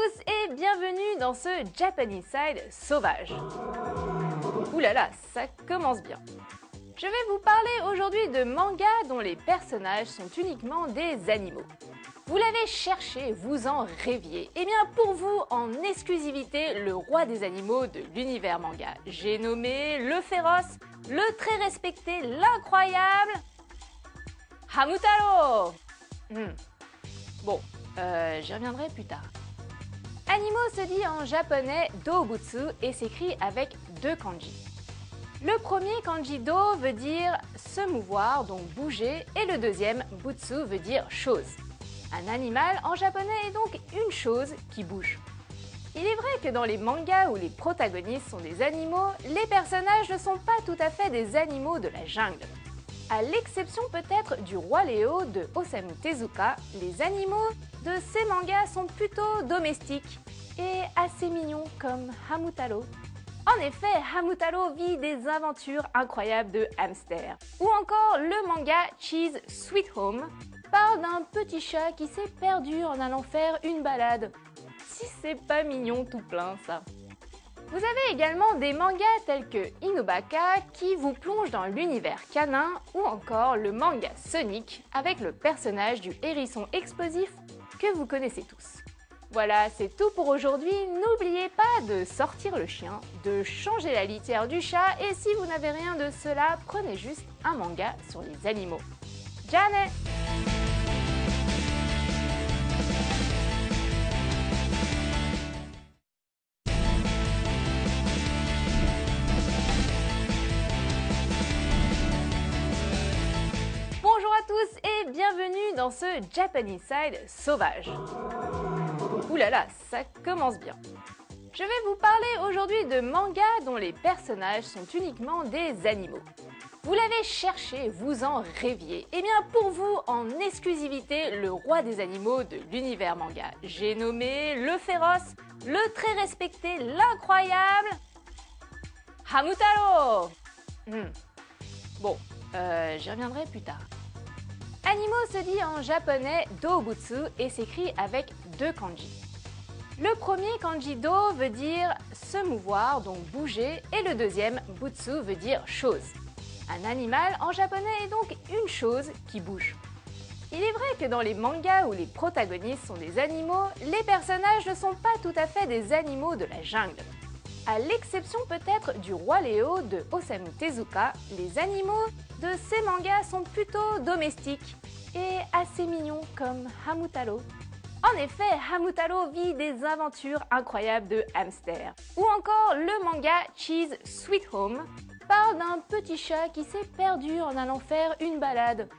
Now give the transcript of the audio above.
tous et bienvenue dans ce Japanese Side sauvage. Ouh là là, ça commence bien. Je vais vous parler aujourd'hui de mangas dont les personnages sont uniquement des animaux. Vous l'avez cherché, vous en rêviez. Et bien pour vous, en exclusivité, le roi des animaux de l'univers manga. J'ai nommé le féroce, le très respecté, l'incroyable... Hamutaro. Bon, j'y reviendrai plus tard. Animo se dit en japonais Doubutsu et s'écrit avec deux kanji. Le premier kanji do veut dire se mouvoir, donc bouger, et le deuxième butsu veut dire chose. Un animal en japonais est donc une chose qui bouge. Il est vrai que dans les mangas où les protagonistes sont des animaux, les personnages ne sont pas tout à fait des animaux de la jungle. À l'exception peut-être du roi Léo de Osamu Tezuka, les animaux de ces mangas sont plutôt domestiques et assez mignons comme Hamutaro. En effet, Hamutaro vit des aventures incroyables de hamster. Ou encore le manga Cheese Sweet Home parle d'un petit chat qui s'est perdu en allant faire une balade. Si c'est pas mignon tout plein ça. Vous avez également des mangas tels que Inubaka qui vous plongent dans l'univers canin ou encore le manga Sonic avec le personnage du hérisson explosif que vous connaissez tous. Voilà, c'est tout pour aujourd'hui. N'oubliez pas de sortir le chien, de changer la litière du chat et si vous n'avez rien de cela, prenez juste un manga sur les animaux. Jane! Bonjour à tous et bienvenue dans ce Japanese Side sauvage. Ouh là là, ça commence bien. Je vais vous parler aujourd'hui de mangas dont les personnages sont uniquement des animaux. Vous l'avez cherché, vous en rêviez. Et bien pour vous, en exclusivité, le roi des animaux de l'univers manga. J'ai nommé le féroce, le très respecté, l'incroyable... Hamutaro. Bon, j'y reviendrai plus tard. Animo se dit en japonais Doubutsu et s'écrit avec deux kanji. Le premier kanji do veut dire se mouvoir, donc bouger, et le deuxième butsu veut dire chose. Un animal en japonais est donc une chose qui bouge. Il est vrai que dans les mangas où les protagonistes sont des animaux, les personnages ne sont pas tout à fait des animaux de la jungle. À l'exception peut-être du roi Léo de Osamu Tezuka, les animaux de ces mangas sont plutôt domestiques et assez mignons comme Hamutaro. En effet, Hamutaro vit des aventures incroyables de hamster. Ou encore le manga Cheese Sweet Home parle d'un petit chat qui s'est perdu en allant faire une balade.